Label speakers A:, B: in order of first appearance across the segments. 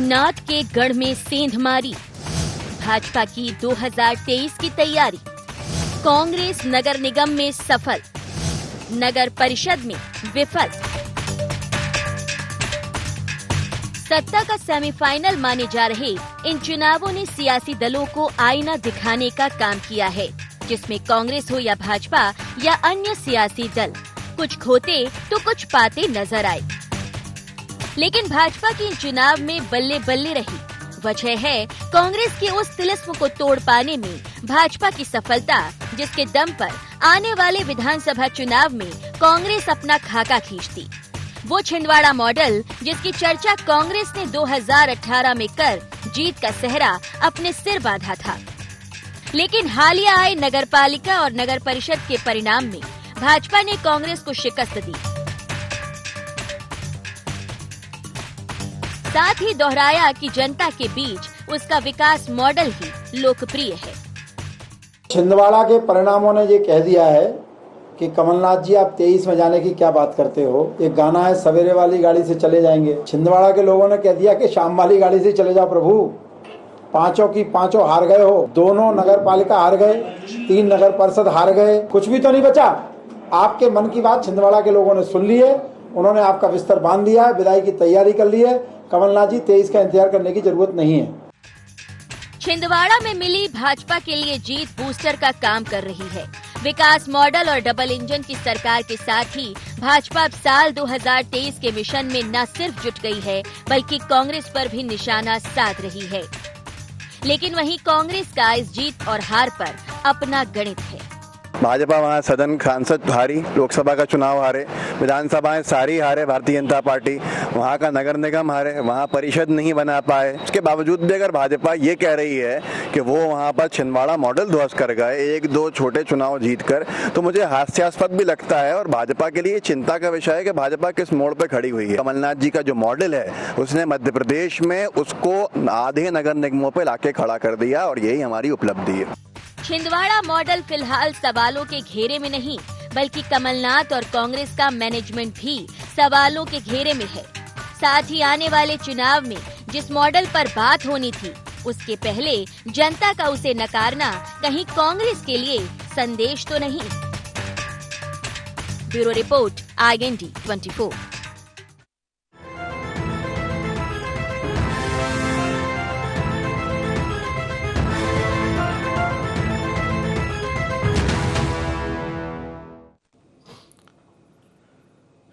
A: कमलनाथ के गढ़ में सेंध मारी, भाजपा की 2023 की तैयारी। कांग्रेस नगर निगम में सफल, नगर परिषद में विफल। सत्ता का सेमीफाइनल माने जा रहे इन चुनावों ने सियासी दलों को आईना दिखाने का काम किया है, जिसमें कांग्रेस हो या भाजपा या अन्य सियासी दल कुछ खोते तो कुछ पाते नजर आए। लेकिन भाजपा की इन चुनाव में बल्ले बल्ले रही। वजह है कांग्रेस के उस तिलिस्म को तोड़ पाने में भाजपा की सफलता, जिसके दम पर आने वाले विधानसभा चुनाव में कांग्रेस अपना खाका खींचती। वो छिंदवाड़ा मॉडल जिसकी चर्चा कांग्रेस ने 2018 में कर जीत का सेहरा अपने सिर बांधा था। लेकिन हालिया आए नगरपालिका और नगर परिषद के परिणाम में भाजपा ने कांग्रेस को शिकस्त दी। साथ ही दोहराया कि जनता के बीच उसका विकास मॉडल ही लोकप्रिय है।
B: छिंदवाड़ा के परिणामों ने ये कह दिया है कि कमलनाथ जी आप 23 में जाने की क्या बात करते हो। एक गाना है, सवेरे वाली गाड़ी से चले जाएंगे। छिंदवाड़ा के लोगों ने कह दिया कि शाम वाली गाड़ी से चले जाओ प्रभु। पांचों की पांचों हार गए हो, दोनों नगर पालिका हार गए, 3 नगर परिषद हार गए, कुछ भी तो नहीं बचा। आपके मन की बात छिंदवाड़ा के लोगों ने सुन ली है, उन्होंने आपका बिस्तर बांध दिया है, विदाई की तैयारी कर ली है। कमलनाथ जी 23 का इंतजार करने की जरूरत नहीं है।
A: छिंदवाड़ा में मिली भाजपा के लिए जीत बूस्टर का काम कर रही है। विकास मॉडल और डबल इंजन की सरकार के साथ ही भाजपा अब साल 2023 के मिशन में न सिर्फ जुट गई है, बल्कि कांग्रेस पर भी निशाना साध रही है। लेकिन वहीं कांग्रेस का इस जीत और हार पर अपना गणित है।
C: भाजपा वहाँ सदन सांसद हारी, लोकसभा का चुनाव हारे, विधानसभाएं सारी हारे भारतीय जनता पार्टी, वहाँ का नगर निगम हारे, वहाँ परिषद नहीं बना पाए। उसके बावजूद भी अगर भाजपा ये कह रही है कि वो वहाँ पर छिंदवाड़ा मॉडल ध्वस्त कर गए 1-2 छोटे चुनाव जीतकर, तो मुझे हास्यास्पद भी लगता है और भाजपा के लिए चिंता का विषय है कि भाजपा किस मोड़ पर खड़ी हुई है। कमलनाथ जी का जो मॉडल है उसने मध्य प्रदेश में उसको आधे नगर निगमों पर लाके खड़ा कर दिया और यही हमारी उपलब्धि है।
A: छिंदवाड़ा मॉडल फिलहाल सवालों के घेरे में नहीं, बल्कि कमलनाथ और कांग्रेस का मैनेजमेंट भी सवालों के घेरे में है। साथ ही आने वाले चुनाव में जिस मॉडल पर बात होनी थी, उसके पहले जनता का उसे नकारना कहीं कांग्रेस के लिए संदेश तो नहीं। Bureau report, IND 24।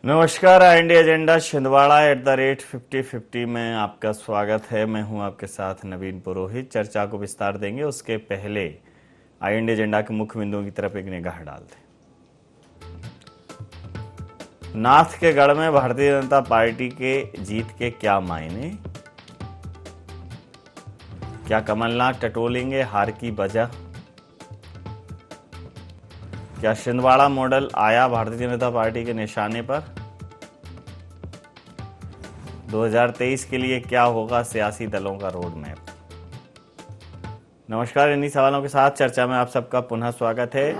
D: नमस्कार, IND एजेंडा छिंदवाड़ा @5050 में आपका स्वागत है। मैं हूं आपके साथ नवीन पुरोहित। चर्चा को विस्तार देंगे, उसके पहले IND एजेंडा के मुख्य बिंदुओं की तरफ एक निगाह डालते हैं। नाथ के गढ़ में भारतीय जनता पार्टी के जीत के क्या मायने, क्या कमलनाथ टटोलेंगे हार की वजह, क्या छिंदवाड़ा मॉडल आया भारतीय जनता पार्टी के निशाने पर, 2023 के लिए क्या होगा सियासी दलों का रोड मैप। नमस्कार, इन्हीं सवालों के साथ चर्चा में आप सबका पुनः स्वागत है।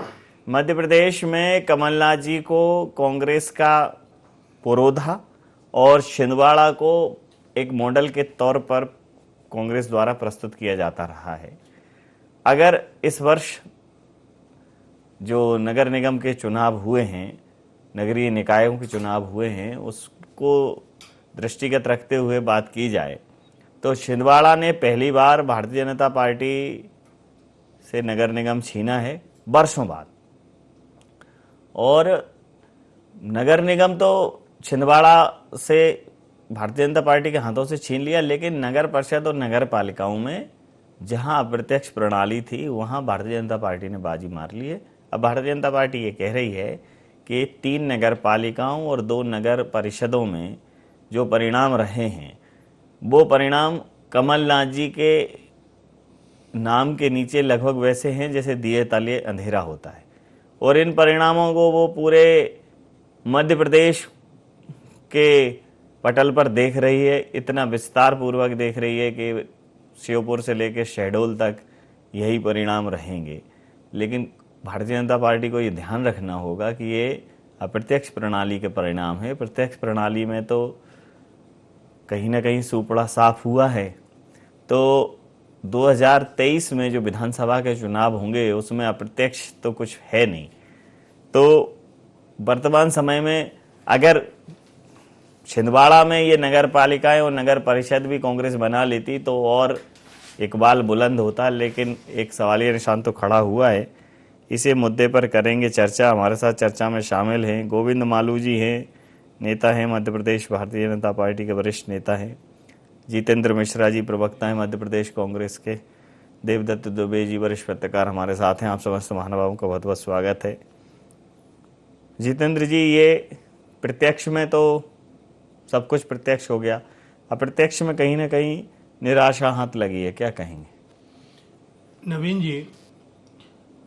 D: मध्य प्रदेश में कमलनाथ जी को कांग्रेस का पुरोधा और छिंदवाड़ा को एक मॉडल के तौर पर कांग्रेस द्वारा प्रस्तुत किया जाता रहा है। अगर इस वर्ष जो नगर निगम के चुनाव हुए हैं, नगरीय निकायों के चुनाव हुए हैं, उसको दृष्टिगत रखते हुए बात की जाए तो छिंदवाड़ा ने पहली बार भारतीय जनता पार्टी से नगर निगम छीना है वर्षों बाद। और नगर निगम तो छिंदवाड़ा से भारतीय जनता पार्टी के हाथों से छीन लिया, लेकिन नगर परिषद और नगर पालिकाओं में जहां अप्रत्यक्ष प्रणाली थी वहां भारतीय जनता पार्टी ने बाजी मार ली है। अब भारतीय जनता पार्टी ये कह रही है कि 3 नगर पालिकाओं और 2 नगर परिषदों में जो परिणाम रहे हैं वो परिणाम कमलनाथ जी के नाम के नीचे लगभग वैसे हैं जैसे दिए तले अंधेरा होता है। और इन परिणामों को वो पूरे मध्य प्रदेश के पटल पर देख रही है, इतना विस्तार पूर्वक देख रही है कि श्योपुर से लेकर शहडोल तक यही परिणाम रहेंगे। लेकिन भारतीय जनता पार्टी को ये ध्यान रखना होगा कि ये अप्रत्यक्ष प्रणाली के परिणाम है। प्रत्यक्ष प्रणाली में तो कहीं ना कहीं सुपड़ा साफ हुआ है, तो 2023 में जो विधानसभा के चुनाव होंगे उसमें अप्रत्यक्ष तो कुछ है नहीं। तो वर्तमान समय में अगर छिंदवाड़ा में ये नगर पालिकाएं और नगर परिषद भी कांग्रेस बना लेती तो और इकबाल बुलंद होता, लेकिन एक सवालिया निशान तो खड़ा हुआ है। इसी मुद्दे पर करेंगे चर्चा। हमारे साथ चर्चा में शामिल हैं गोविंद मालू जी हैं, नेता हैं मध्य प्रदेश भारतीय जनता पार्टी के वरिष्ठ नेता हैं। जितेंद्र मिश्रा जी प्रवक्ता हैं मध्य प्रदेश कांग्रेस के। देवदत्त दुबे जी वरिष्ठ पत्रकार हमारे साथ हैं। आप समस्त महानुभावों का बहुत बहुत स्वागत है। जितेंद्र जी, ये प्रत्यक्ष में तो सब कुछ प्रत्यक्ष हो गया, अप्रत्यक्ष में कहीं ना कहीं निराशा हाथ लगी है, क्या कहेंगे?
E: नवीन जी,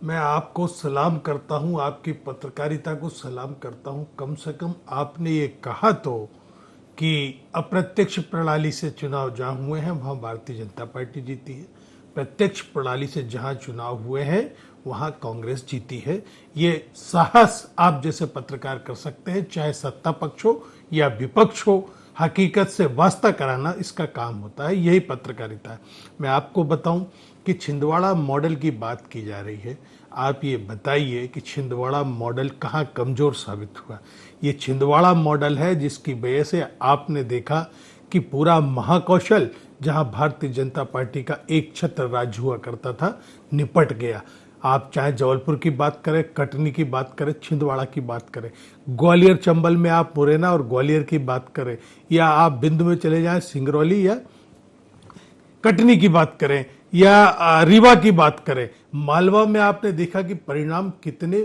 E: मैं आपको सलाम करता हूं, आपकी पत्रकारिता को सलाम करता हूं। कम से कम आपने ये कहा तो कि अप्रत्यक्ष प्रणाली से चुनाव जहां हुए हैं वहां भारतीय जनता पार्टी जीती है, प्रत्यक्ष प्रणाली से जहां चुनाव हुए हैं वहां कांग्रेस जीती है। ये साहस आप जैसे पत्रकार कर सकते हैं, चाहे सत्ता पक्ष हो या विपक्ष हो। हकीकत से वास्ता कराना इसका काम होता है, यही पत्रकारिता है। मैं आपको बताऊं कि छिंदवाड़ा मॉडल की बात की जा रही है। आप ये बताइए कि छिंदवाड़ा मॉडल कहाँ कमजोर साबित हुआ? ये छिंदवाड़ा मॉडल है जिसकी वजह से आपने देखा कि पूरा महाकौशल जहां भारतीय जनता पार्टी का एक छत्र राज्य हुआ करता था, निपट गया। आप चाहे जबलपुर की बात करें, कटनी की बात करें, छिंदवाड़ा की बात करें, ग्वालियर चंबल में आप मुरैना और ग्वालियर की बात करें, या आप बिंदु में चले जाएं सिंगरौली या कटनी की बात करें, या रीवा की बात करें, मालवा में आपने देखा कि परिणाम कितने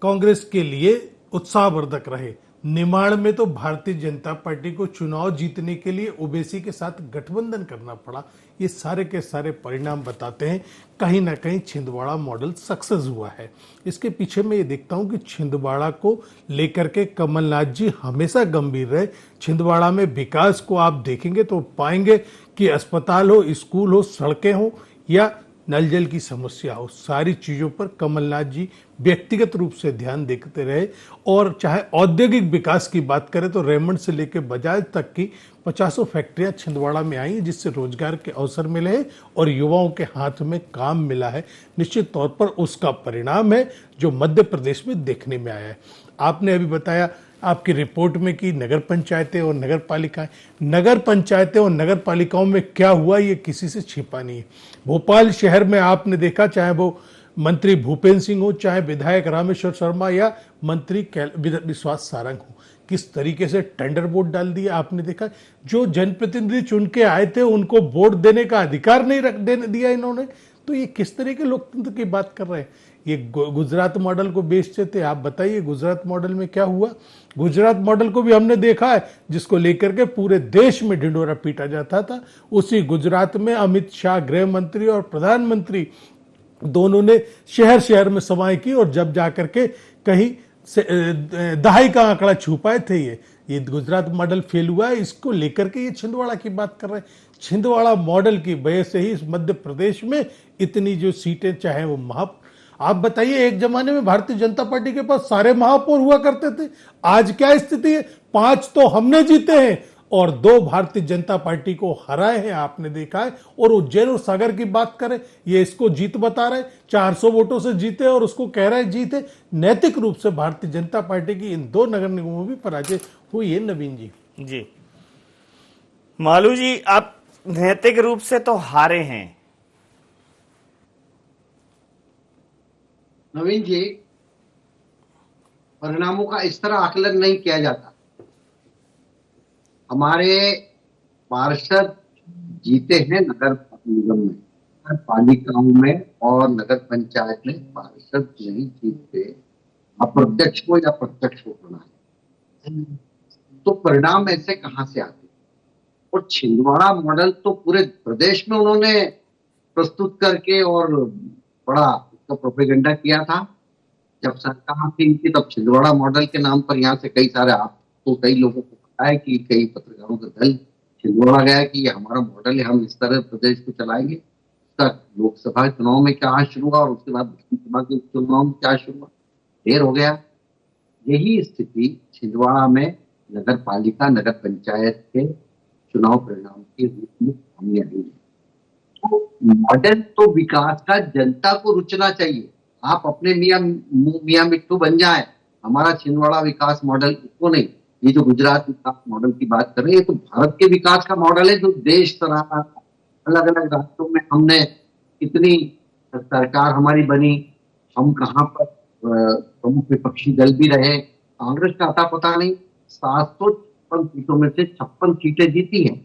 E: कांग्रेस के लिए उत्साहवर्धक रहे। निमाड़ में तो भारतीय जनता पार्टी को चुनाव जीतने के लिए ओबीसी के साथ गठबंधन करना पड़ा। ये सारे के सारे परिणाम बताते हैं कहीं ना कहीं छिंदवाड़ा मॉडल सक्सेस हुआ है। इसके पीछे मैं ये देखता हूं कि छिंदवाड़ा को लेकर के कमलनाथ जी हमेशा गंभीर रहे। छिंदवाड़ा में विकास को आप देखेंगे तो पाएंगे कि अस्पताल हो, स्कूल हो, सड़कें हो या नल जल की समस्या हो, सारी चीजों पर कमलनाथ जी व्यक्तिगत रूप से ध्यान देते रहे। और चाहे औद्योगिक विकास की बात करें तो रेमंड से लेकर बजाज तक की 50 फैक्ट्रियां छिंदवाड़ा में आई, जिससे रोजगार के अवसर मिले हैं और युवाओं के हाथ में काम मिला है। निश्चित तौर पर उसका परिणाम है जो मध्य प्रदेश में देखने में आया है। आपने अभी बताया आपकी रिपोर्ट में कि नगर पंचायतें और नगर पालिकाएं, नगर पंचायतें और नगर पालिकाओं में क्या हुआ ये किसी से छिपा नहीं है। भोपाल शहर में आपने देखा, चाहे वो मंत्री भूपेंद्र सिंह हो, चाहे विधायक रामेश्वर शर्मा या मंत्री विश्वास सारंग हो, किस तरीके से टेंडर बोर्ड डाल दिया आपने देखा। जो जनप्रतिनिधि चुन के आए थे उनको वोट देने का अधिकार नहीं देने दिया इन्होंने। तो ये किस तरह के लोकतंत्र की बात कर रहे हैं? ये गुजरात मॉडल को बेचते थे। आप बताइए गुजरात मॉडल में क्या हुआ? गुजरात मॉडल को भी हमने देखा है, जिसको लेकर के पूरे देश में ढिंढोरा पीटा जाता था। उसी गुजरात में अमित शाह गृह मंत्री और प्रधानमंत्री दोनों ने शहर शहर में सभाएं की और जब जाकर के कहीं दहाई का आंकड़ा छू पाए थे। ये गुजरात मॉडल फेल हुआ है, इसको लेकर के ये छिंदवाड़ा की बात कर रहे हैं। छिंदवाड़ा मॉडल की वजह से ही इस मध्य प्रदेश में इतनी जो सीटें, चाहे वो आप बताइए, एक जमाने में भारतीय जनता पार्टी के पास सारे महापौर हुआ करते थे। आज क्या स्थिति है? 5 तो हमने जीते हैं और 2 भारतीय जनता पार्टी को हराए हैं, आपने देखा है। और उज्जैन और सागर की बात करें, ये इसको जीत बता रहे, 400 वोटों से जीते और उसको कह रहे जीते। नैतिक रूप से भारतीय जनता पार्टी की इन 2 नगर निगमों में भी पराजय हुई है। नवीन जी
D: मालू जी, आप नैतिक रूप से तो हारे हैं।
F: नवीन जी, परिणामों का इस तरह आकलन नहीं किया जाता। हमारे पार्षद जीते हैं नगर निगम में, नगर पालिकाओं में और नगर पंचायत में पार्षद नहीं जीतते, अप्रत्यक्ष हो या प्रत्यक्ष हो प्रणाली। तो परिणाम ऐसे कहां से आते? और छिंदवाड़ा मॉडल तो पूरे प्रदेश में उन्होंने प्रस्तुत करके और बड़ा तो प्रोपेगेंडा किया था। जब सरकार थी इनकी, तब छिंदवाड़ा मॉडल के नाम पर यहाँ से कई सारे, आपको कई लोगों को पता है कि कई पत्रकारों का दल छिंदवाड़ा गया कि ये हमारा मॉडल है, हम इस तरह प्रदेश को चलाएंगे। उसका लोकसभा चुनाव में क्या शुरू हुआ और उसके बाद विधानसभा के चुनाव में क्या शुरू हुआ, देर हो गया। यही स्थिति छिंदवाड़ा में नगर पालिका, नगर पंचायत के चुनाव परिणाम के रूप में सामने आई है। तो मॉडल तो विकास का जनता को रुचना चाहिए। आप अपने मियां मिट्टू बन जाए, हमारा छिंदवाड़ा विकास मॉडल इसको नहीं। ये जो गुजरात विकास मॉडल की बात कर रहे हैं, ये तो भारत के विकास का मॉडल है जो देश सराहा। अलग अलग राज्यों में हमने कितनी सरकार हमारी बनी, हम कहाँ पर प्रमुख विपक्षी दल भी रहे, कांग्रेस का अता पता नहीं। 756 सीटों में से 56 सीटें जीती हैं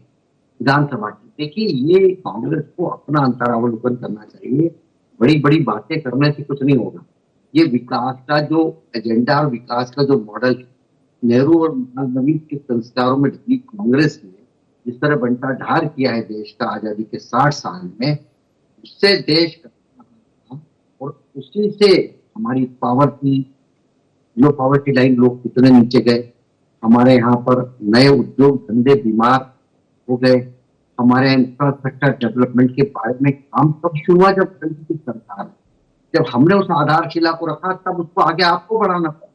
F: विधानसभा की। देखिए, ये कांग्रेस को अपना अंतरावलोकन करना चाहिए। बड़ी बड़ी बातें करने से कुछ नहीं होगा। ये विकास का जो एजेंडा और विकास का जो मॉडल नेहरू और नवीन के संस्कारों में ढली कांग्रेस ने जिस तरह बंटा ढार किया है देश का आजादी के 60 साल में, उससे देश का और उसी से हमारी पॉवर्टी लाइन लोग कितने नीचे गए। हमारे यहाँ पर नए उद्योग धंधे बीमार हो गए। हमारे इंफ्रास्ट्रक्चर डेवलपमेंट के बारे में काम तब शुरू हुआ जब की सरकार, जब हमने उस आधारशिला को रखा तब उसको आगे आपको बढ़ाना पड़ा।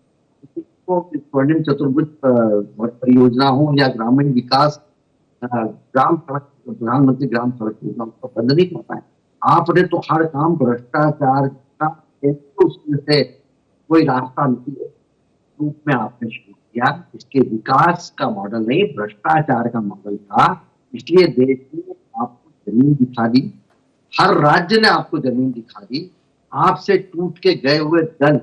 F: स्वर्णिम चतुर्भुज परियोजना हो या ग्रामीण विकास ग्राम सड़क, प्रधानमंत्री ग्राम सड़क योजना, उसको बंद नहीं कर पाए। आपने तो हर काम भ्रष्टाचार का उसमें से कोई रास्ता नहीं रूप में आपने शुरू किया। इसके विकास का मॉडल नहीं, भ्रष्टाचार का मॉडल था। इसलिए देश ने आपको जमीन दिखा दी, हर राज्य ने आपको जमीन दिखा दी। आपसे टूट के गए हुए दल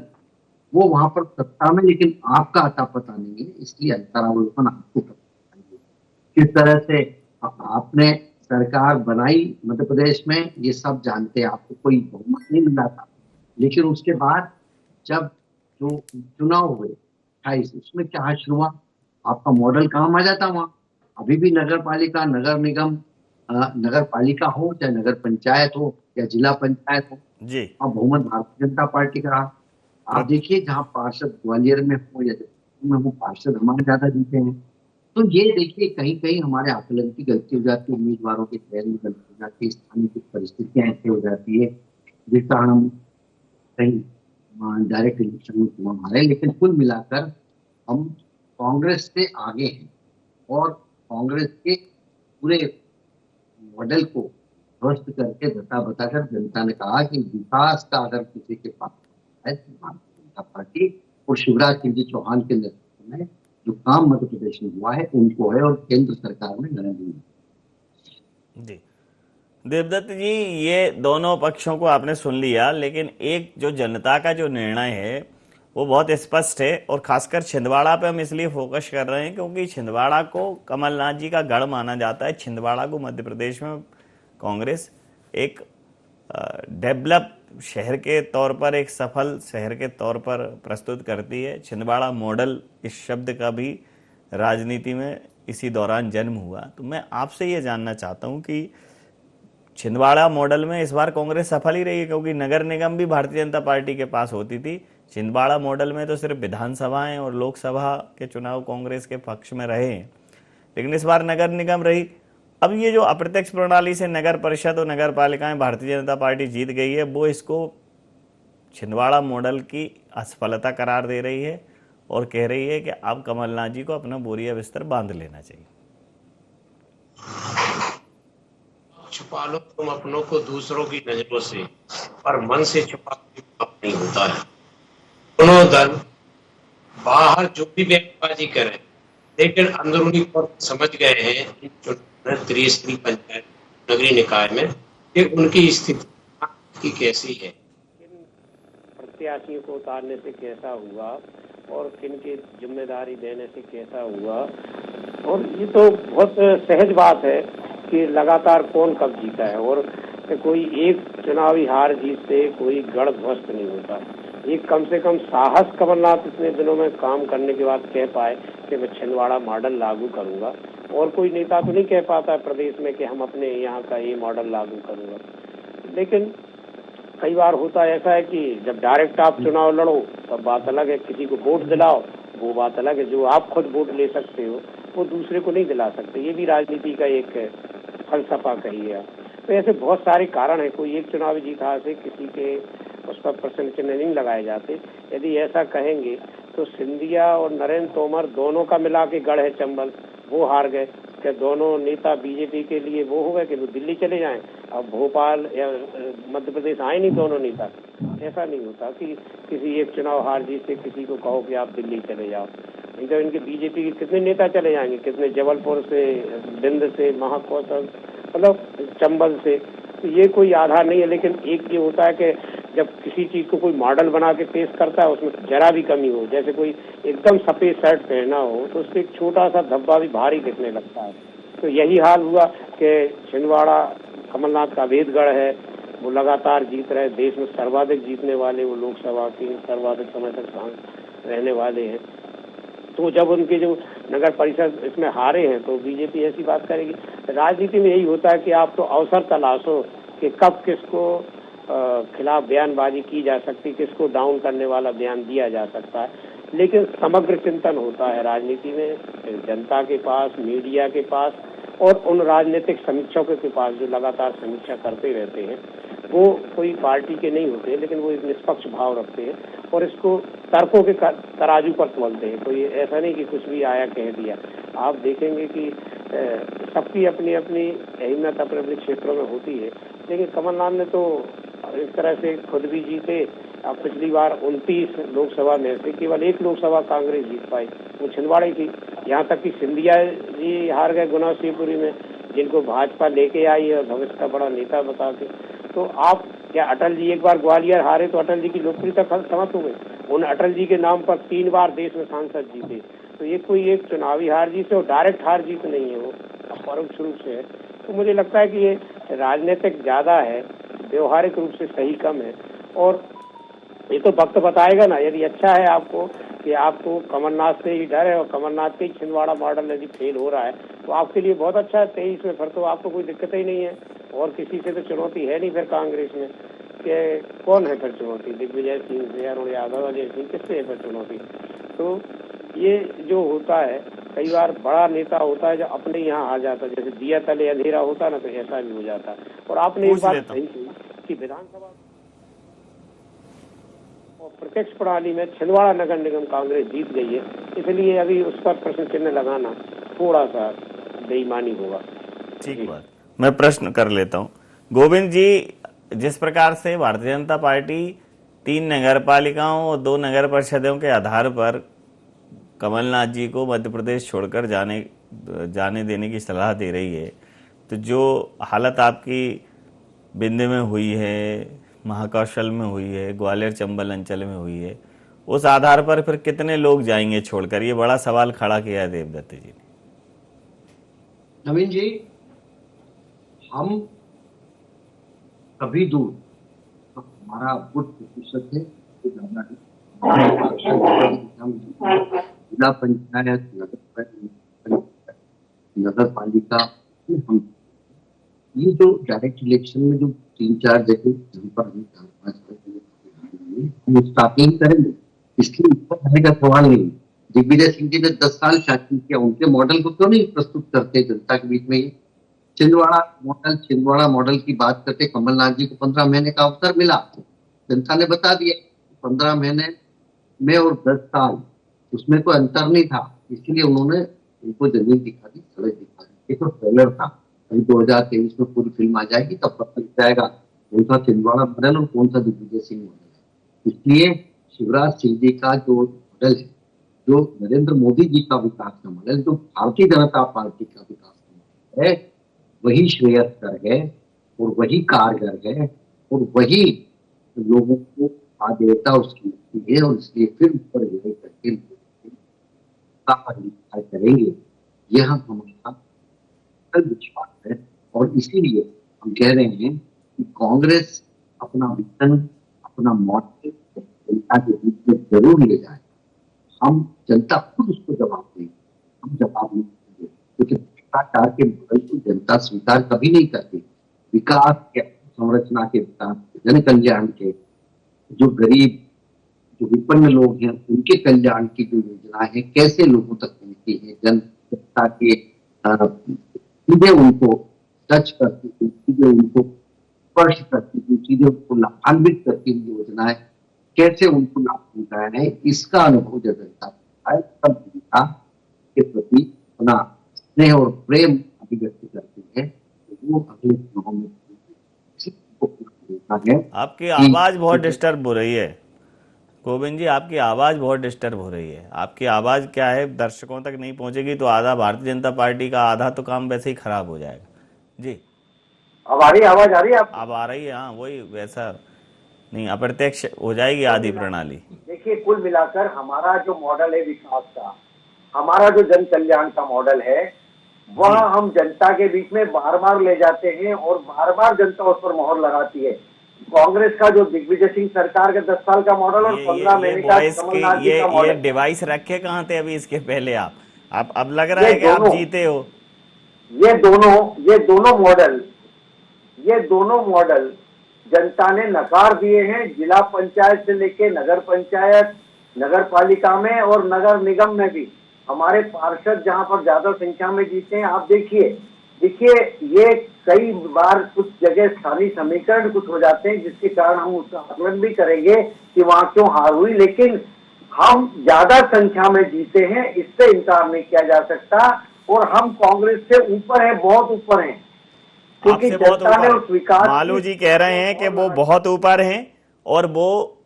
F: वो वहां पर सत्ता में, लेकिन आपका अता पता नहीं है। इसलिए अंतरावलोकन आपको करना चाहिए। किस तरह से आपने सरकार बनाई मध्य प्रदेश में, ये सब जानते हैं। आपको कोई बहुमत नहीं मिला था, लेकिन उसके बाद जब जो चुनाव हुए 28, उसमें क्या शुरू हुआ, आपका मॉडल काम आ जाता वहां। अभी भी नगर पालिका, नगर निगम, नगर पालिका हो चाहे नगर पंचायत हो या जिला पंचायत हो जी, अब बहुमत भारतीय जनता पार्टी का रहा। आप देखिए, जहाँ पार्षद ग्वालियर में हो या में हो, पार्षद हमारे ज्यादा जीते हैं। तो ये देखिए, कहीं कहीं हमारे आकलन की गलती हो जाती है, उम्मीदवारों के चयन में गलती हो जाती है, स्थानीय कुछ परिस्थितियां ऐसी हो जाती है जिसका हम कहीं डायरेक्ट इलेक्शन में चुनाव हारे। लेकिन कुल मिलाकर हम कांग्रेस से आगे हैं और कांग्रेस के पूरे मॉडल को ध्वस्त करके धता बताकर जनता ने कहा कि विकास का अगर किसी के पास है तो भारतीय जनता पार्टी और शिवराज सिंह जी चौहान के नेतृत्व में जो काम मध्य प्रदेश में हुआ है उनको है, और केंद्र सरकार में नरेंद्र मोदी
D: जी। देवदत्त जी, ये दोनों पक्षों को आपने सुन लिया, लेकिन एक जो जनता का जो निर्णय है वो बहुत स्पष्ट है। और खासकर छिंदवाड़ा पे हम इसलिए फोकस कर रहे हैं क्योंकि छिंदवाड़ा को कमलनाथ जी का गढ़ माना जाता है। छिंदवाड़ा को मध्य प्रदेश में कांग्रेस एक डेवलप शहर के तौर पर, एक सफल शहर के तौर पर प्रस्तुत करती है। छिंदवाड़ा मॉडल इस शब्द का भी राजनीति में इसी दौरान जन्म हुआ। तो मैं आपसे ये जानना चाहता हूँ कि छिंदवाड़ा मॉडल में इस बार कांग्रेस सफल ही रही है, क्योंकि नगर निगम भी भारतीय जनता पार्टी के पास होती थी। छिंदवाड़ा मॉडल में तो सिर्फ विधानसभाएं और लोकसभा के चुनाव कांग्रेस के पक्ष में रहे हैं, लेकिन इस बार नगर निगम रही। अब ये जो अप्रत्यक्ष प्रणाली से नगर परिषद और नगर पालिकाएं भारतीय जनता पार्टी जीत गई है, वो इसको छिंदवाड़ा मॉडल की असफलता करार दे रही है और कह रही है कि अब कमलनाथ जी को अपना बोरिया बिस्तर बांध लेना चाहिए।
G: छुपा लो तुम अपनों को दूसरों की नजरों से, पर मन से छुपा नहीं होता है। दोनों दल बाहर जो भी बयानबाजी करें, लेकिन अंदरूनी तौर समझ गए हैं इन चुनाव त्रिस्तरीय पंचायत नगरीय निकाय में कि उनकी स्थिति कैसी है,
H: प्रत्याशियों को उतारने से कैसा हुआ और किन की जिम्मेदारी देने से कैसा हुआ। और ये तो बहुत सहज बात है कि लगातार कौन कब जीता है, और कोई एक चुनावी हार जीत से कोई गढ़ ध्वस्त नहीं होता। ये कम से कम साहस कमलनाथ इतने दिनों में काम करने के बाद कह पाए कि मैं छिंदवाड़ा मॉडल लागू करूंगा, और कोई नेता तो नहीं कह पाता है प्रदेश में कि हम अपने यहाँ का ये मॉडल लागू करूंगा। लेकिन कई बार होता ऐसा है कि जब डायरेक्ट आप चुनाव लड़ो तब बात अलग है, किसी को वोट दिलाओ वो बात अलग है। जो आप खुद वोट ले सकते हो वो दूसरे को नहीं दिला सकते। ये भी राजनीति का एक फलसफा कही है। तो ऐसे बहुत सारे कारण है, कोई एक चुनावी जीत से किसी के उस पर प्रश्न चिन्ह नहीं लगाए जाते। यदि ऐसा कहेंगे तो सिंधिया और नरेंद्र तोमर दोनों का मिला के गढ़ है चंबल, वो हार गए। क्या दोनों नेता बीजेपी के लिए वो हो गए कि वो दिल्ली चले जाएं? अब भोपाल या मध्य प्रदेश आए नहीं दोनों नेता। ऐसा नहीं होता कि किसी एक चुनाव हार जीत से किसी को कहो कि आप दिल्ली चले जाओ। नहीं तो इनके बीजेपी के कितने नेता चले जाएंगे, कितने जबलपुर से, बिंद से, महाकौशल, मतलब चंबल से। तो ये कोई आधार नहीं है। लेकिन एक ये होता है कि जब किसी चीज को कोई मॉडल बना के पेश करता है, उसमें जरा भी कमी हो, जैसे कोई एकदम सफेद शर्ट पहना हो तो उससे एक छोटा सा धब्बा भी भारी दिखने लगता है। तो यही हाल हुआ कि छिंदवाड़ा कमलनाथ का अभेदगढ़ है, वो लगातार जीत रहे, देश में सर्वाधिक जीतने वाले वो लोकसभा के सर्वाधिक समय तक रहने वाले हैं। तो जब उनके जो नगर परिषद इसमें हारे हैं तो बीजेपी ऐसी बात करेगी। राजनीति में यही होता है कि आप तो अवसर तलाशो कि कब किसको खिलाफ बयानबाजी की जा सकती, किसको डाउन करने वाला बयान दिया जा सकता है। लेकिन समग्र चिंतन होता है राजनीति में, जनता के पास, मीडिया के पास और उन राजनीतिक समीक्षकों के पास जो लगातार समीक्षा करते रहते हैं। वो कोई पार्टी के नहीं होते, लेकिन वो एक निष्पक्ष भाव रखते हैं और इसको तर्कों के तराजू पर तोलते हैं। कोई ऐसा नहीं कि कुछ भी आया कह दिया। आप देखेंगे कि सबकी अपनी अपनी अहमियत अपने अपने क्षेत्रों में होती है। लेकिन कमलनाथ ने तो इस तरह से खुद भी जीते। अब पिछली बार 29 लोकसभा में से केवल 1 लोकसभा कांग्रेस जीत पाई, वो छिंदवाड़े की। यहाँ तक कि सिंधिया जी हार गए गुना शिवपुरी में, जिनको भाजपा लेके आई है भविष्य का बड़ा नेता बता के। तो आप क्या अटल जी एक बार ग्वालियर हारे तो अटल जी की लोकप्रियता समाप्त हो गई। उन अटल जी के नाम पर 3 बार देश में सांसद जीते। तो ये कोई एक चुनावी हार जीत है और डायरेक्ट हार जीत नहीं है, वो परोक्ष रूप से है। तो मुझे लगता है कि ये राजनीतिक ज्यादा है, व्यवहारिक रूप से सही कम है। और ये तो वक्त बताएगा ना। यदि अच्छा है आपको कि आपको कमलनाथ से ही डर है और कमलनाथ के ही छिंदवाड़ा मॉडल यदि फेल हो रहा है तो आपके लिए बहुत अच्छा है। 23 में फिर तो आपको कोई दिक्कत ही नहीं है और किसी से तो चुनौती है नहीं फिर कांग्रेस में। कि कौन है फिर चुनौती? दिग्विजय सिंह से, अरुण यादव, अजय सिंह, किससे है फिर चुनौती? तो ये जो होता है कई बार बड़ा नेता होता है जो अपने यहाँ आ जाता है, जैसे दिया तले अंधेरा होता है ना, तो ऐसा भी हो जाता है। और आपने एक बात सही की कि विधानसभा और प्रत्यक्ष प्रणाली में छिंदवाड़ा नगर निगम कांग्रेस जीत गई है, इसलिए अभी उस पर प्रश्न चिन्ह लगाना थोड़ा सा बेईमानी होगा।
D: ठीक बात। मैं प्रश्न कर लेता हूँ गोविंद जी, जिस प्रकार से भारतीय जनता पार्टी 3 नगर पालिकाओं और 2 नगर परिषदों के आधार पर कमलनाथ जी को मध्य प्रदेश छोड़कर जाने देने की सलाह दे रही है, तो जो हालत आपकी बिंद में हुई है, महाकौशल में हुई है, ग्वालियर चंबल अंचल में हुई है, उस आधार पर फिर कितने लोग जाएंगे छोड़कर? ये बड़ा सवाल खड़ा किया है देवदत्त जी ने।
F: नवीन जी, हम कभी दूर हमारा वोट प्रतिशत है जिला पंचायत, नगर पालिका, ये जो डायरेक्ट इलेक्शन में जो 3-4 जगह जहाँ पर हम स्टार्टिंग करेंगे, इसलिए ऊपर जाने का सवाल नहीं। दिग्विजय सिंह जी ने 10 साल शासन किया, उनके मॉडल को क्यों नहीं प्रस्तुत करते जनता के बीच में? छिंदवाड़ा मॉडल की बात करते, कमलनाथ जी को 15 महीने का अवसर मिला, जनता ने बता दिया 15 महीने में और 10 साल उसमें कोई अंतर नहीं था, इसलिए उन्होंने उनको जमीन दिखा दी, सड़क दिखा दी। ये तो ट्रेलर था। अभी 2023 में पूरी फिल्म आ जाएगी, तब पता लग जाएगा कौन सा छिंदवाड़ा मॉडल और कौन सा दिग्विजय सिंह मॉडल है। इसलिए शिवराज सिंह जी का जो मॉडल है, जो नरेंद्र मोदी जी का विकास का मॉडल, जो भारतीय जनता पार्टी का विकास का मॉडल है, वही श्रेयस्कर है और वही कारगर है और वही लोगों को आदेयता उसकी है। और इसलिए फिर ऊपर करके करेंगे, यह हमारा विश्वास है। और इसीलिए हम कह रहे हैं कि कांग्रेस अपना विजन, अपना मॉडल जनता के बीच में जरूर ले जाए। हम जनता खुद उसको जवाब देंगे, हम जवाब नहीं देंगे, क्योंकि भ्रष्टाचार के मॉडल को जनता स्वीकार कभी नहीं करती। विकास के, संरचना के विकास, जन कल्याण के, जो गरीब, जो विपन्न लोग हैं, उनके कल्याण की जो योजना है कैसे लोगों तक पहुंचती है, जनता के सीधे उनको टच करती हुई, सीधे उनको स्पर्श करती हुई, सीधे उनको लाभान्वित करती हुई योजना है, कैसे उनको लाभ पहुंचाया है, इसका अनुभव जब जनता है तब जनता के प्रति अपना स्नेह और प्रेम अभिव्यक्त करते हैं, तो वो अगले चुनाव में है।
D: आपकी आवाज बहुत डिस्टर्ब हो रही है गोविंद जी, आपकी आवाज बहुत डिस्टर्ब हो रही है। आपकी आवाज क्या है, दर्शकों तक नहीं पहुंचेगी तो आधा भारतीय जनता पार्टी का, आधा तो काम वैसे ही खराब हो जाएगा जी।
I: अब आ रही आवाज आ रही है आप?
D: अब आ रही है, हाँ वही वैसा नहीं, अप्रत्यक्ष हो जाएगी आधी प्रणाली।
I: देखिए, कुल मिलाकर हमारा जो मॉडल है विकास का, हमारा जो जन कल्याण का मॉडल है, वह हम जनता के बीच में बार बार ले जाते हैं और बार बार जनता उस पर मोहर लगाती है। कांग्रेस का जो दिग्विजय सिंह सरकार का 10 साल का मॉडल और 15 महीने का कमलनाथ जी का मॉडल।
D: ये डिवाइस रखे कहाँ थे अभी इसके पहले आप अब लग रहा है कि आप जीते हो।
I: ये दोनों मॉडल जनता ने नकार दिए हैं। जिला पंचायत से लेके नगर पंचायत, नगर पालिका में और नगर निगम में भी हमारे पार्षद जहां पर ज्यादा संख्या में जीते हैं। आप देखिए ये कई बार कुछ जगह स्थानीय समीकरण कुछ हो जाते हैं, जिसके कारण हम उसका आकलन भी करेंगे कि वहां क्यों हार हुई, लेकिन हम ज्यादा संख्या में जीते हैं, इससे इनकार नहीं किया जा सकता। और हम कांग्रेस से ऊपर है, बहुत ऊपर है, क्योंकि जनता ने उस विकास।
D: मालू जी कह रहे हैं कि वो बहुत ऊपर हैं और वो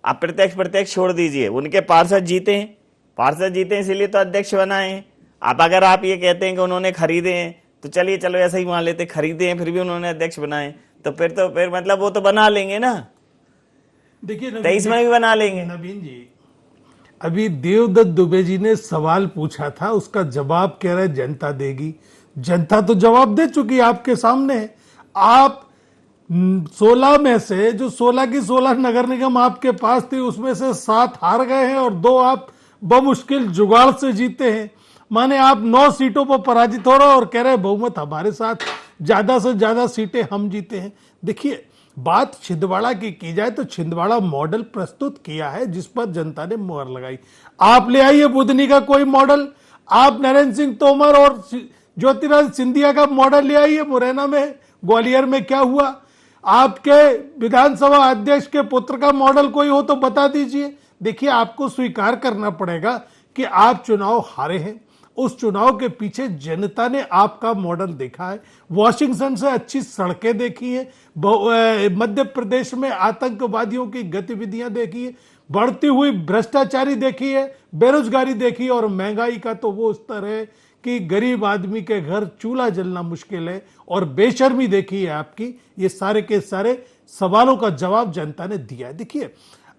D: अप्रत्यक्ष प्रत्यक्ष छोड़ दीजिए, उनके पार्षद जीते हैं इसीलिए तो अध्यक्ष बनाए हैं। अब अगर आप ये कहते हैं कि उन्होंने खरीदे हैं तो चलो ऐसा ही मान लेते, खरीदे हैं फिर भी उन्होंने अध्यक्ष बनाए, तो फिर मतलब वो तो बना लेंगे ना।
E: देखिए
D: 23 में भी बना लेंगे।
E: नवीन जी, अभी देवदत्त दुबे जी ने सवाल पूछा था, उसका जवाब कह रहे जनता देगी। जनता तो जवाब दे चुकी है, आपके सामने है। आप 16 में से जो 16 की 16 नगर निगम आपके पास थी, उसमें से 7 हार गए हैं और 2 आप बमुश्किल जुगाड़ से जीते हैं। माने आप 9 सीटों पर पराजित हो रहे हो और कह रहे बहुमत हमारे साथ, ज्यादा से ज्यादा सीटें हम जीते हैं। देखिए, बात छिंदवाड़ा की जाए तो छिंदवाड़ा मॉडल प्रस्तुत किया है जिस पर जनता ने मुहर लगाई। आप ले आइए बुधनी का कोई मॉडल, आप नरेंद्र सिंह तोमर और ज्योतिरादित्य सिंधिया का मॉडल ले आइए। मुरैना में, ग्वालियर में क्या हुआ? आपके विधानसभा अध्यक्ष के पुत्र का मॉडल कोई हो तो बता दीजिए। देखिए, आपको स्वीकार करना पड़ेगा कि आप चुनाव हारे हैं। उस चुनाव के पीछे जनता ने आपका मॉडल देखा है। वॉशिंगटन से अच्छी सड़कें देखी है, मध्य प्रदेश में आतंकवादियों की गतिविधियां देखी है, बढ़ती हुई भ्रष्टाचारी देखी है, बेरोजगारी देखी है, और महंगाई का तो वो स्तर है कि गरीब आदमी के घर चूल्हा जलना मुश्किल है, और बेशर्मी देखी है आपकी। ये सारे के सारे सवालों का जवाब जनता ने दिया है। देखिए,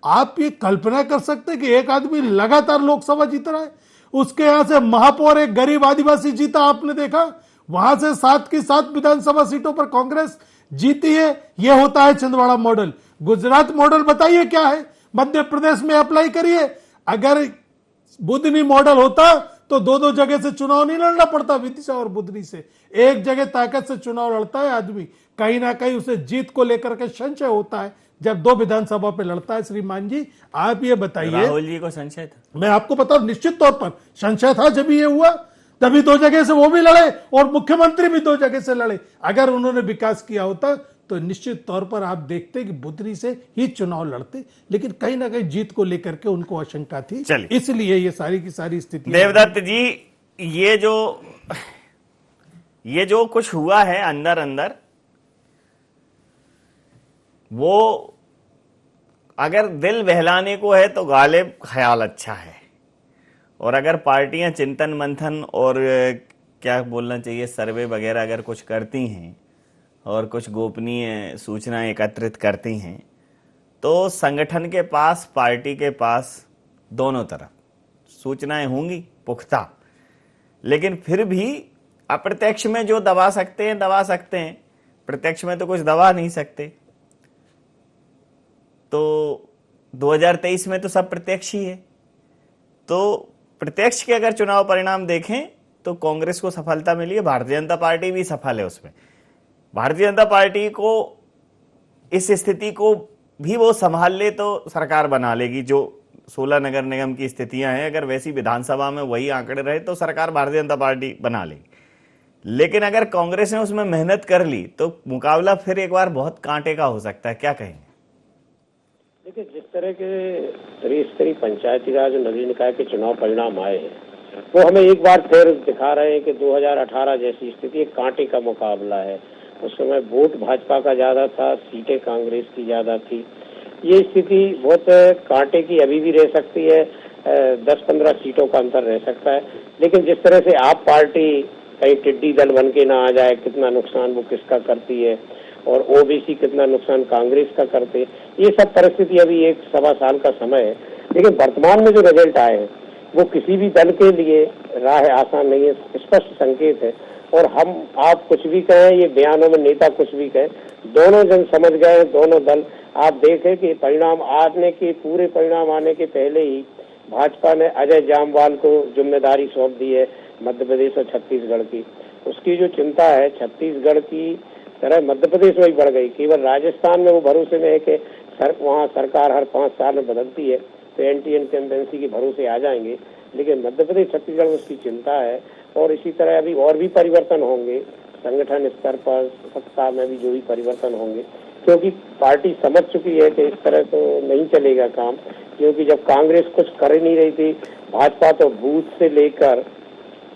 E: आप ये कल्पना कर सकते हैं कि एक आदमी लगातार लोकसभा जीत रहा है, उसके यहां से महापौर एक गरीब आदिवासी जीता, आपने देखा, वहां से 7 की 7 विधानसभा सीटों पर कांग्रेस जीती है। यह होता है छिंदवाड़ा मॉडल। गुजरात मॉडल बताइए क्या है, मध्य प्रदेश में अप्लाई करिए। अगर बुधनी मॉडल होता तो 2-2 जगह से चुनाव नहीं लड़ना पड़ता, विदिशा और बुधनी से। एक जगह ताकत से चुनाव लड़ता है आदमी, कहीं ना कहीं उसे जीत को लेकर के संशय होता है जब 2 विधानसभा पे लड़ता है। श्रीमान जी, आप ये बताइए।
D: राहुल जी को संशय था?
E: मैं आपको बताऊं, निश्चित तौर पर संशय था। जब ये हुआ तभी 2 जगह से वो भी लड़े और मुख्यमंत्री भी 2 जगह से लड़े। अगर उन्होंने विकास किया होता तो निश्चित तौर पर आप देखते कि बुधनी से ही चुनाव लड़ते, लेकिन कहीं ना कहीं जीत को लेकर के उनको आशंका थी, इसलिए ये सारी की सारी स्थिति।
D: देवदत्त जी, ये जो कुछ हुआ है अंदर अंदर, वो अगर दिल बहलाने को है तो गालिब ख्याल अच्छा है, और अगर पार्टियां चिंतन मंथन और क्या बोलना चाहिए सर्वे वगैरह अगर कुछ करती हैं और कुछ गोपनीय सूचनाएं एकत्रित करती हैं, तो संगठन के पास, पार्टी के पास दोनों तरफ सूचनाएं होंगी पुख्ता, लेकिन फिर भी अप्रत्यक्ष में जो दबा सकते हैं, प्रत्यक्ष में तो कुछ दबा नहीं सकते। तो 2023 में तो सब प्रत्यक्ष ही है। तो प्रत्यक्ष के अगर चुनाव परिणाम देखें तो कांग्रेस को सफलता मिली है, भारतीय जनता पार्टी भी सफल है उसमें। भारतीय जनता पार्टी को इस स्थिति को भी वो संभाल ले तो सरकार बना लेगी। जो 16 नगर निगम की स्थितियां हैं, अगर वैसी विधानसभा में वही आंकड़े रहे तो सरकार भारतीय जनता पार्टी बना लेगी। लेकिन अगर कांग्रेस ने उसमें मेहनत कर ली तो मुकाबला फिर एक बार बहुत कांटे का हो सकता है। क्या कहेंगे?
H: देखिए, जिस तरह के त्रिस्तरीय पंचायती राज और नगरीय निकाय के चुनाव परिणाम आए हैं, वो हमें एक बार फिर दिखा रहे हैं कि 2018 जैसी स्थिति एक कांटे का मुकाबला है। उस समय वोट भाजपा का ज्यादा था, सीटें कांग्रेस की ज्यादा थी। ये स्थिति बहुत कांटे की अभी भी रह सकती है, 10-15 सीटों का अंतर रह सकता है। लेकिन जिस तरह से आप पार्टी कहीं टिड्डी दल बन के ना आ जाए, कितना नुकसान वो किसका करती है, और ओबीसी कितना नुकसान कांग्रेस का करते, ये सब परिस्थिति अभी 1-1.25 साल का समय है। लेकिन वर्तमान में जो रिजल्ट आए हैं वो किसी भी दल के लिए राह आसान नहीं है, स्पष्ट संकेत है। और हम आप कुछ भी कहें, ये बयानों में नेता कुछ भी कहें, दोनों जन समझ गए हैं, दोनों दल। आप देखें कि परिणाम आने के पहले ही भाजपा ने अजय जामवाल को जिम्मेदारी सौंप दी है मध्य प्रदेश और छत्तीसगढ़ की। उसकी जो चिंता है छत्तीसगढ़ की तरह मध्य प्रदेश में ही बढ़ गई। केवल राजस्थान में वो भरोसे में है कि वहाँ सरकार हर 5 साल में बदलती है तो एंटी इनकम्बेंसी के भरोसे आ जाएंगे। लेकिन मध्य प्रदेश छत्तीसगढ़ में उसकी चिंता है। और इसी तरह अभी और भी परिवर्तन होंगे संगठन स्तर पर, सत्ता में भी जो भी परिवर्तन होंगे, क्योंकि पार्टी समझ चुकी है कि इस तरह तो नहीं चलेगा काम। क्योंकि जब कांग्रेस कुछ कर ही नहीं रही थी, भाजपा तो बूथ से लेकर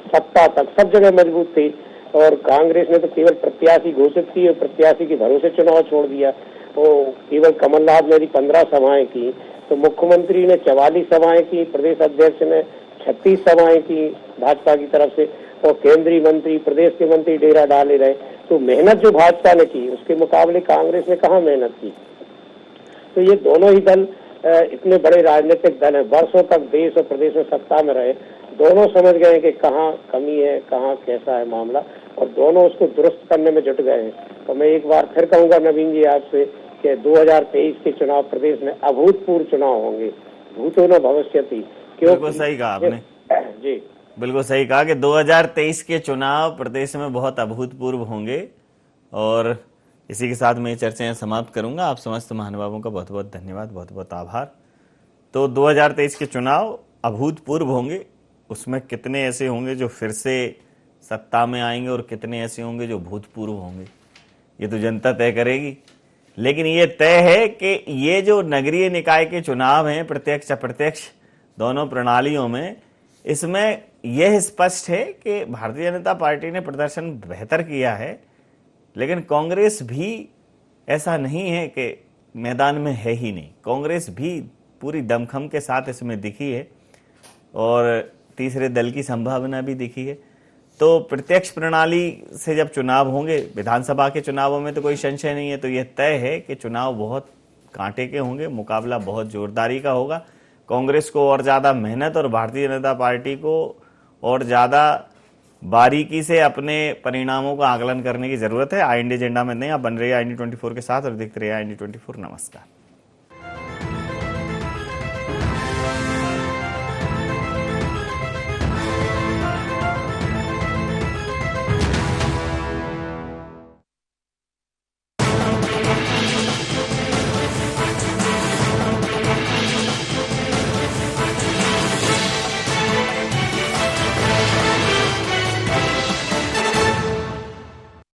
H: सत्ता तक सब जगह मजबूत थी, और कांग्रेस ने तो केवल प्रत्याशी घोषित की और प्रत्याशी के भरोसे चुनाव छोड़ दिया। वो केवल कमलनाथ ने 15 सभाएं की, तो मुख्यमंत्री ने 44 सभाएं की, प्रदेश अध्यक्ष ने 36 सभाएं की भाजपा की तरफ से, और केंद्रीय मंत्री, प्रदेश के मंत्री डेरा डाले रहे। तो मेहनत जो भाजपा ने की उसके मुकाबले कांग्रेस ने कहाँ मेहनत की। तो ये दोनों ही दल इतने बड़े राजनीतिक दल हैं, वर्षों तक देश और प्रदेश में सत्ता में रहे, दोनों समझ गए कि कहाँ कमी है, कहाँ कैसा है मामला, और दोनों उसको दुरुस्त करने में जुट गए हैं। तो मैं एक बार फिर कहूंगा नवीन जी आपसे कि 2023 के चुनाव प्रदेश में अभूतपूर्व चुनाव होंगे, भूतो न भविष्यति।
D: बिल्कुल सही कहा आपने
H: जी,
D: बिल्कुल सही कहा कि 2023 के चुनाव प्रदेश में बहुत अभूतपूर्व होंगे। और इसी के साथ मैं चर्चाएं समाप्त करूंगा। आप समस्त महानुभावों का बहुत बहुत धन्यवाद, बहुत बहुत आभार। तो 2023 के चुनाव अभूतपूर्व होंगे, उसमें कितने ऐसे होंगे जो फिर से सत्ता में आएंगे और कितने ऐसे होंगे जो भूतपूर्व होंगे, ये तो जनता तय करेगी। लेकिन ये तय है कि ये जो नगरीय निकाय के चुनाव हैं, प्रत्यक्ष अप्रत्यक्ष दोनों प्रणालियों में, इसमें यह स्पष्ट है कि भारतीय जनता पार्टी ने प्रदर्शन बेहतर किया है। लेकिन कांग्रेस भी ऐसा नहीं है कि मैदान में है ही नहीं, कांग्रेस भी पूरी दमखम के साथ इसमें दिखी है और तीसरे दल की संभावना भी दिखी है। तो प्रत्यक्ष प्रणाली से जब चुनाव होंगे, विधानसभा के चुनावों में तो कोई संशय नहीं है, तो यह तय है कि चुनाव बहुत कांटे के होंगे, मुकाबला बहुत जोरदारी का होगा। कांग्रेस को और ज़्यादा मेहनत और भारतीय जनता पार्टी को और ज़्यादा बारीकी से अपने परिणामों का आकलन करने की जरूरत है। IND एजेंडा में नहीं, आप बन रही है IND 24 के साथ और देखते रहिए IND 24। नमस्कार।